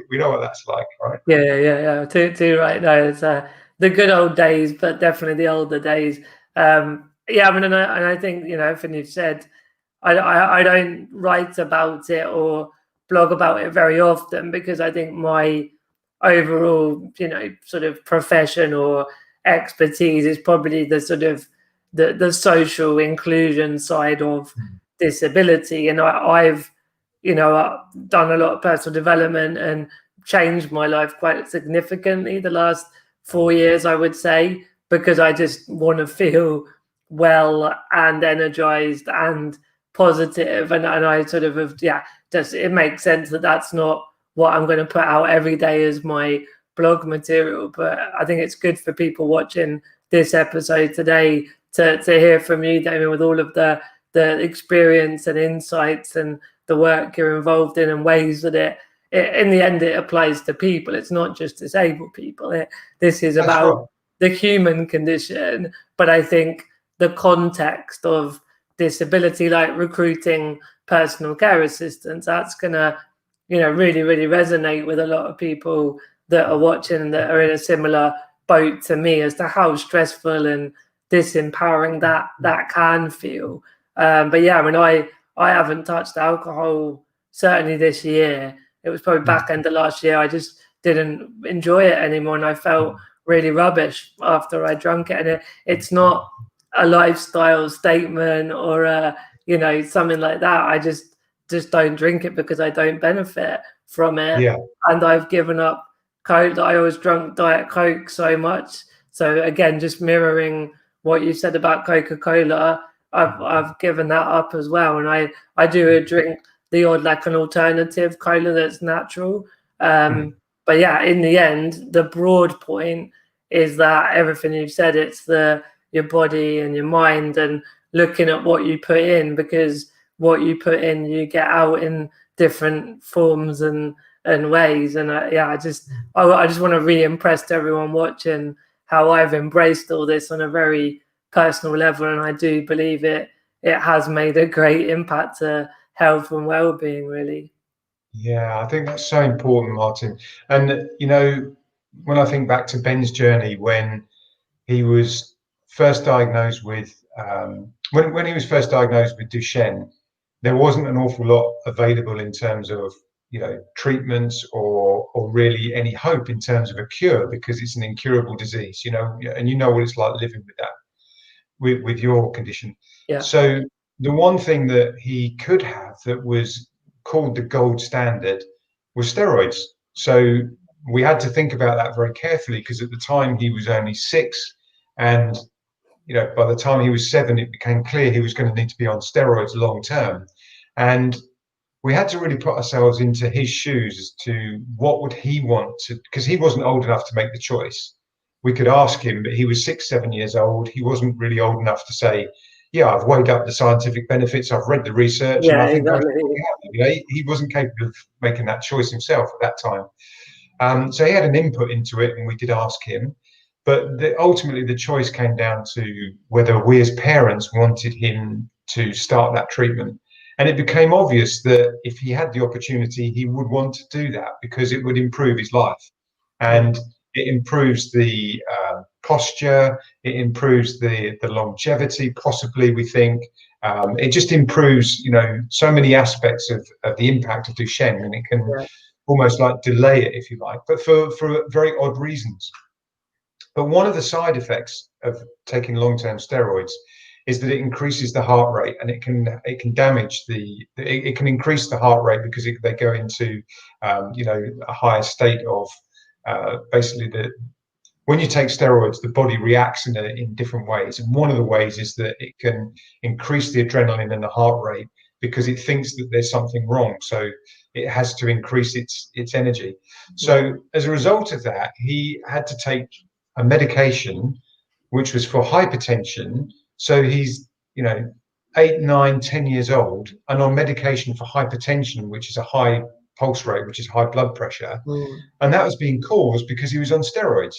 we know what that's like, right? Yeah. Too right. No, it's the good old days, but definitely the older days. And I think, everything you've said, I don't write about it or blog about it very often because I think my overall, sort of profession or expertise is probably the sort of the social inclusion side of disability. And I've done a lot of personal development and changed my life quite significantly the last 4 years, I would say, because I just want to feel well and energized and positive. And I sort of have, it makes sense that that's not what I'm going to put out every day as my blog material. But I think it's good for people watching this episode today to hear from you, Damian, with all of the experience and insights and the work you're involved in, and ways that it in the end it applies to people. It's not just disabled people. This is about the human condition. But I think the context of disability, like recruiting personal care assistants, that's gonna, really, really resonate with a lot of people that are watching, that are in a similar boat to me, as to how stressful and disempowering that can feel. But yeah, I mean, I haven't touched alcohol certainly this year. It was probably back end of last year. I just didn't enjoy it anymore, and I felt really rubbish after I drank it. And it's not a lifestyle statement or something like that. I just don't drink it because I don't benefit from it. Yeah. And I've given up Coke. I always drunk Diet Coke so much. So again, just mirroring what you said about Coca-Cola, I've given that up as well. And I do drink the odd, like an alternative cola that's natural. But yeah, in the end, the broad point is that everything you've said, it's your body and your mind, and looking at what you put in, because what you put in, you get out in different forms and ways. And I just want to re-impress to everyone watching how I've embraced all this on a very personal level, and I do believe it has made a great impact to health and well-being, really. Yeah, I think that's so important, Martin. And when I think back to Ben's journey, when he was first diagnosed with when he was first diagnosed with Duchenne, there wasn't an awful lot available in terms of treatments or really any hope in terms of a cure, because it's an incurable disease, and you know what it's like living with that, with your condition. Yeah. So the one thing that he could have that was called the gold standard was steroids. So we had to think about that very carefully, because at the time he was only 6, and by the time he was 7, it became clear he was going to need to be on steroids long term. And we had to really put ourselves into his shoes as to what would he want to, because he wasn't old enough to make the choice. We could ask him, but he was 6, 7 years old. He wasn't really old enough to say, yeah, I've weighed up the scientific benefits, I've read the research, and I think exactly. He wasn't capable of making that choice himself at that time. So he had an input into it, and we did ask him. But ultimately, the choice came down to whether we as parents wanted him to start that treatment. And it became obvious that if he had the opportunity, he would want to do that, because it would improve his life. And it improves the posture, it improves the longevity, possibly, we think. It just improves, so many aspects of the impact of Duchenne, and it can almost like delay it, if you like, but for very odd reasons. But one of the side effects of taking long-term steroids is that it increases the heart rate, and it can damage it can increase the heart rate, because they go into a higher state of basically when you take steroids, the body reacts in different ways, and one of the ways is that it can increase the adrenaline and the heart rate, because it thinks that there's something wrong, so it has to increase its energy. So as a result of that, he had to take a medication which was for hypertension. So he's 8, 9, 10 years old, and on medication for hypertension, which is a high pulse rate, which is high blood pressure. And that was being caused because he was on steroids.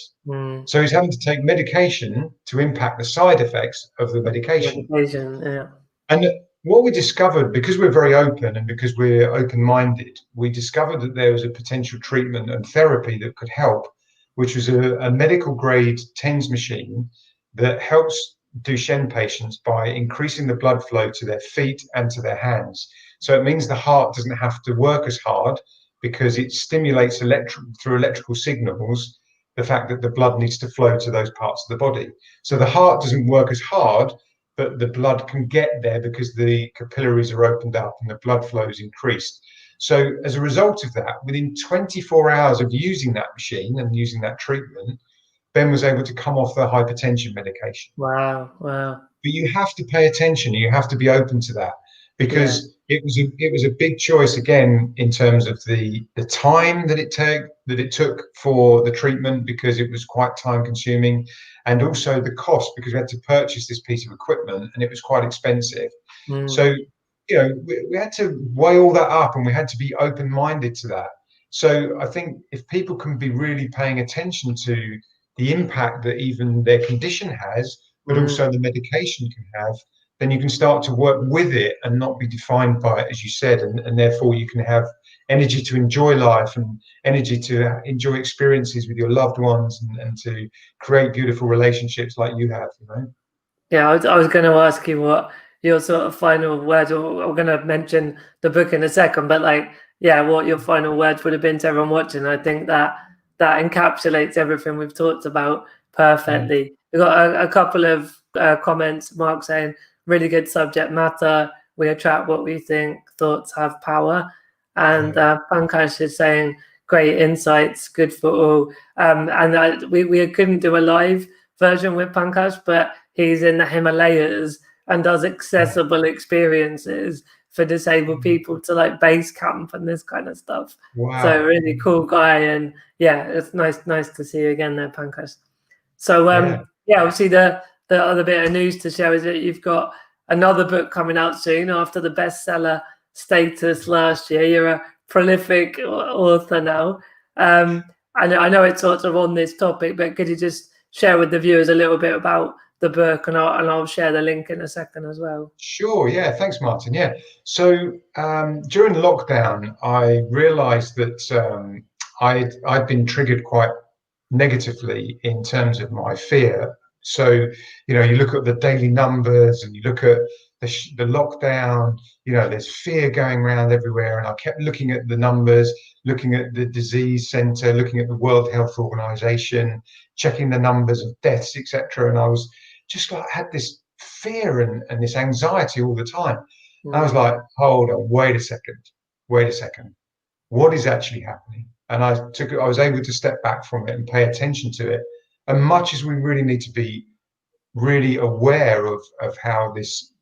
So he's having to take medication to impact the side effects of the medication. And what we discovered, because we're very open and because we're open-minded, we discovered that there was a potential treatment and therapy that could help, which was a medical grade TENS machine that helps Duchenne patients by increasing the blood flow to their feet and to their hands. So it means the heart doesn't have to work as hard, because it stimulates through electrical signals the fact that the blood needs to flow to those parts of the body. So the heart doesn't work as hard, but the blood can get there because the capillaries are opened up and the blood flow is increased. So as a result of that, within 24 hours of using that machine and using that treatment, Ben was able to come off the hypertension medication. Wow. But you have to pay attention. You have to be open to that. because it was a big choice again in terms of the time that it took for the treatment, because it was quite time consuming, and also the cost, because we had to purchase this piece of equipment and it was quite expensive. So we had to weigh all that up, and we had to be open-minded to that. So I think if people can be really paying attention to the impact that even their condition has, but also the medication can have, then you can start to work with it and not be defined by it, as you said, and therefore you can have energy to enjoy life and energy to enjoy experiences with your loved ones, and to create beautiful relationships like you have, Yeah, I was going to ask you what your sort of final words, or I'm going to mention the book in a second, but like, yeah, what your final words would have been to everyone watching. I think that encapsulates everything we've talked about perfectly. We've got a couple of comments. Mark saying, really good subject matter. We attract what we think. Thoughts have power. And Pankaj is saying, great insights, good for all. And we couldn't do a live version with Pankaj, but he's in the Himalayas and does accessible experiences for disabled people to like base camp and this kind of stuff. Wow. So really cool guy, and yeah, it's nice to see you again there, Pankaj. So obviously the other bit of news to share is that you've got another book coming out soon after the bestseller status last year. You're a prolific author now. And I know it's sort of on this topic, but could you just share with the viewers a little bit about the book, and I'll share the link in a second as well. Sure. Yeah. Thanks, Martin. Yeah. So during lockdown, I realised that I'd been triggered quite negatively in terms of my fear. So you look at the daily numbers and you look at the lockdown. There's fear going around everywhere, and I kept looking at the numbers, looking at the disease centre, looking at the World Health Organization, checking the numbers of deaths, etc. And I was just like, had this fear and this anxiety all the time. I was like, hold on, wait a second, what is actually happening? And I was able to step back from it and pay attention to it. And much as we really need to be really aware of how this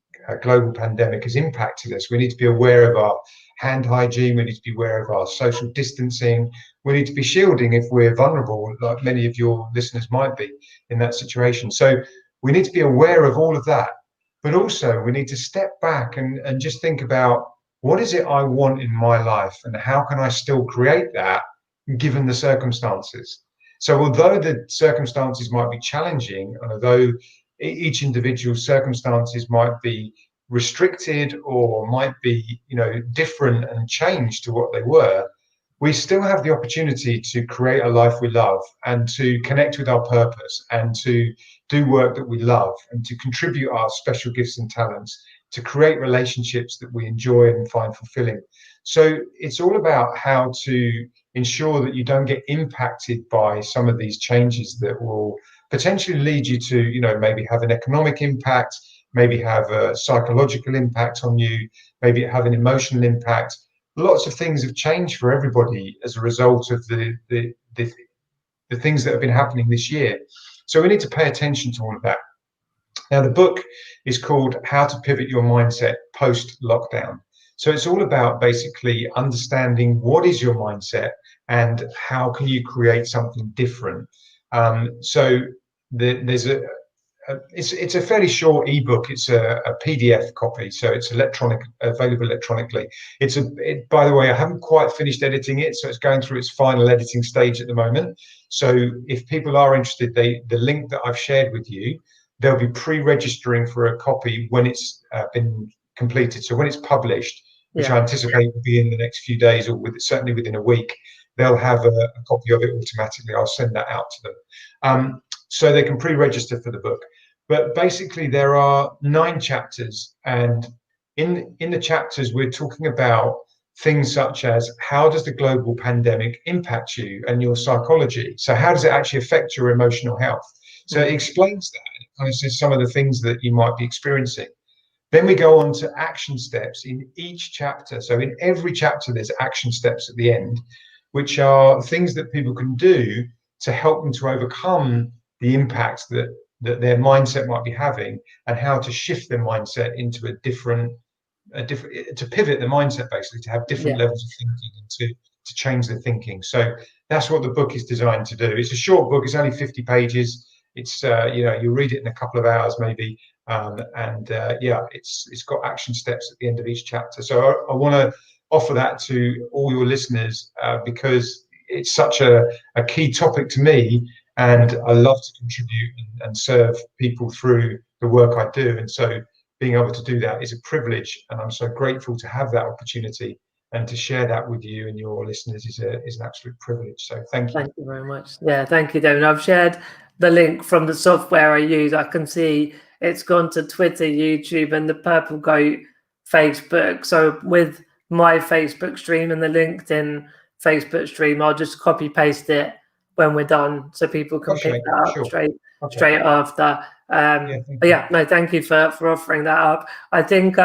global pandemic has impacted us, we need to be aware of our hand hygiene, we need to be aware of our social distancing, we need to be shielding if we're vulnerable, like many of your listeners might be in that situation. So we need to be aware of all of that, but also we need to step back and just think about, what is it I want in my life, and how can I still create that given the circumstances? So although the circumstances might be challenging, and although each individual's circumstances might be restricted or might be different and changed to what they were, we still have the opportunity to create a life we love, and to connect with our purpose, and to do work that we love, and to contribute our special gifts and talents, to create relationships that we enjoy and find fulfilling. So it's all about how to ensure that you don't get impacted by some of these changes that will potentially lead you to, maybe have an economic impact, maybe have a psychological impact on you, maybe have an emotional impact. Lots of things have changed for everybody as a result of the things that have been happening this year. So we need to pay attention to all of that. Now, the book is called How to Pivot Your Mindset Post-Lockdown. So it's all about basically understanding what is your mindset and how can you create something different. It's a fairly short ebook. It's a PDF copy, so it's available electronically. By the way, I haven't quite finished editing it, so it's going through its final editing stage at the moment. So if people are interested, the link that I've shared with you, they'll be pre-registering for a copy when it's been completed. So when it's published, which I anticipate will be in the next few days, or certainly within a week, they'll have a copy of it automatically. I'll send that out to them. So they can pre-register for the book. But basically there are 9 chapters, and in the chapters we're talking about things such as, how does the global pandemic impact you and your psychology? So how does it actually affect your emotional health? So it explains that, and it kind of says some of the things that you might be experiencing. Then we go on to action steps in each chapter. So in every chapter there's action steps at the end, which are things that people can do to help them to overcome the impacts that their mindset might be having, and how to shift their mindset into a different to pivot the mindset, basically, to have different levels of thinking and to change the thinking. So that's what the book is designed to do. It's a short book. It's only 50 pages. It's you'll read it in a couple of hours maybe, it's got action steps at the end of each chapter. So I want to offer that to all your listeners because it's such a key topic to me, and I love to contribute and serve people through the work I do. And so being able to do that is a privilege, and I'm so grateful to have that opportunity, and to share that with you and your listeners is an absolute privilege. So thank you. Thank you very much. Yeah, thank you, David. I've shared the link from the software I use. I can see it's gone to Twitter, YouTube, and the Purple Goat Facebook. So with my Facebook stream and the LinkedIn Facebook stream, I'll just copy paste it when we're done, so people can pick that up straight after. Thank you for offering that up. I think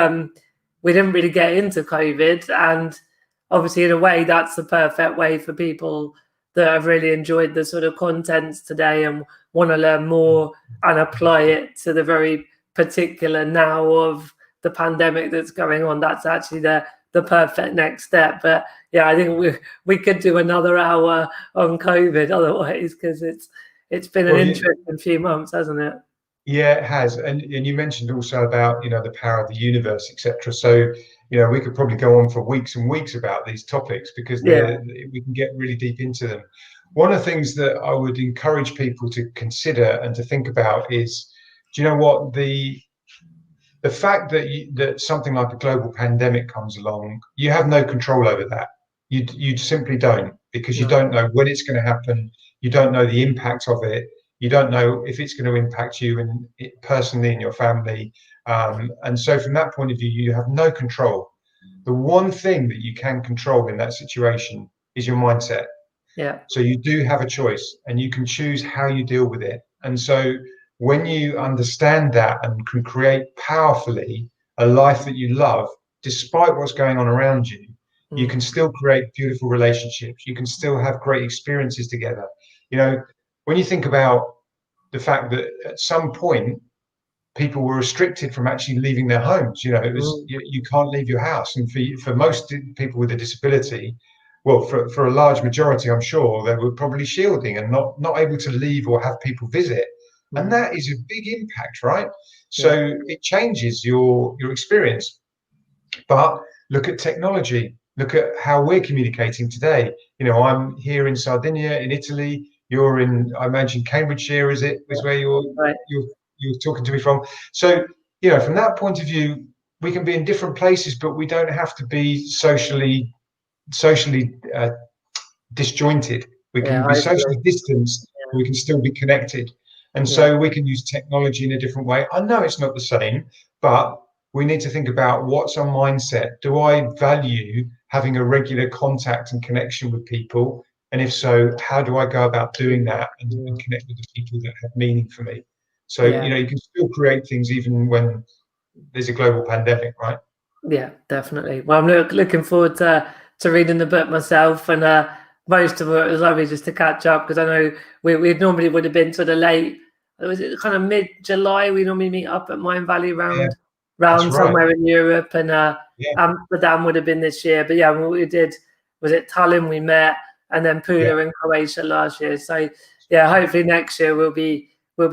we didn't really get into COVID, and obviously in a way that's the perfect way for people that have really enjoyed the sort of contents today and want to learn more and apply it to the very particular now of the pandemic that's going on. That's actually the perfect next step. But yeah, I think we could do another hour on COVID otherwise, because it's been an interesting few months, hasn't it? Yeah, it has. And you mentioned also about, the power of the universe, etc. So, we could probably go on for weeks and weeks about these topics because we can get really deep into them. One of the things that I would encourage people to consider and to think about is, do you know what, the fact that something like a global pandemic comes along, you have no control over that. You simply don't, because you don't know when it's going to happen. You don't know the impact of it. You don't know if it's going to impact you and personally and your family. And so from that point of view, you have no control. The one thing that you can control in that situation is your mindset. Yeah. So you do have a choice, and you can choose how you deal with it. And so when you understand that and can create powerfully a life that you love, despite what's going on around you, you can still create beautiful relationships. You can still have great experiences together. When you think about the fact that at some point people were restricted from actually leaving their homes, it was you can't leave your house. And for most people with a disability, well, for a large majority, I'm sure, they were probably shielding and not able to leave or have people visit. And that is a big impact, right? So it changes your experience. But look at technology. Look at how we're communicating today. I'm here in Sardinia, in Italy. You're in, I imagine, Cambridgeshire, is where you're talking to me from. So, from that point of view, we can be in different places, but we don't have to be socially disjointed. We can be socially distanced. We can still be connected. And so we can use technology in a different way. I know it's not the same, but we need to think about what's our mindset. Do I value having a regular contact and connection with people? And if so, how do I go about doing that and connect with the people that have meaning for me? So, you can still create things even when there's a global pandemic, right? Yeah, definitely. Well, I'm looking forward to reading the book myself, and most of it was lovely just to catch up, because I know we normally would have been sort of late. It was kind of mid-July. We normally meet up at Mindvalley round somewhere in Europe, and Amsterdam would have been this year. But yeah, what we did was at Tallinn we met, and then Pula in Croatia last year. So yeah, hopefully next year we'll be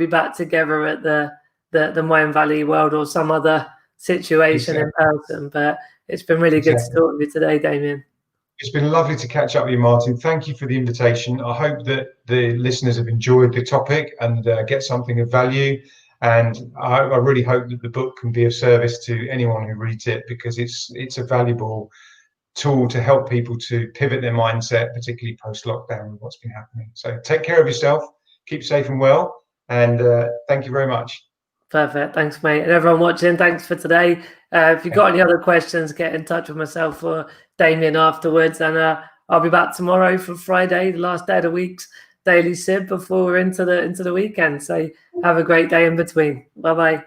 back together at the Mindvalley World or some other situation in person. But it's been really good to talk with you today, Damian. It's been lovely to catch up with you, Martin. Thank you for the invitation. I hope that the listeners have enjoyed the topic and get something of value. And I really hope that the book can be of service to anyone who reads it, because it's a valuable tool to help people to pivot their mindset, particularly post-lockdown and what's been happening. So take care of yourself, keep safe and well, and thank you very much. Perfect. Thanks, mate. And everyone watching, thanks for today. If you've got any other questions, get in touch with myself or Damian afterwards. And I'll be back tomorrow for Friday, the last day of the week's Daily Sib, before we're into the weekend. So have a great day in between. Bye-bye.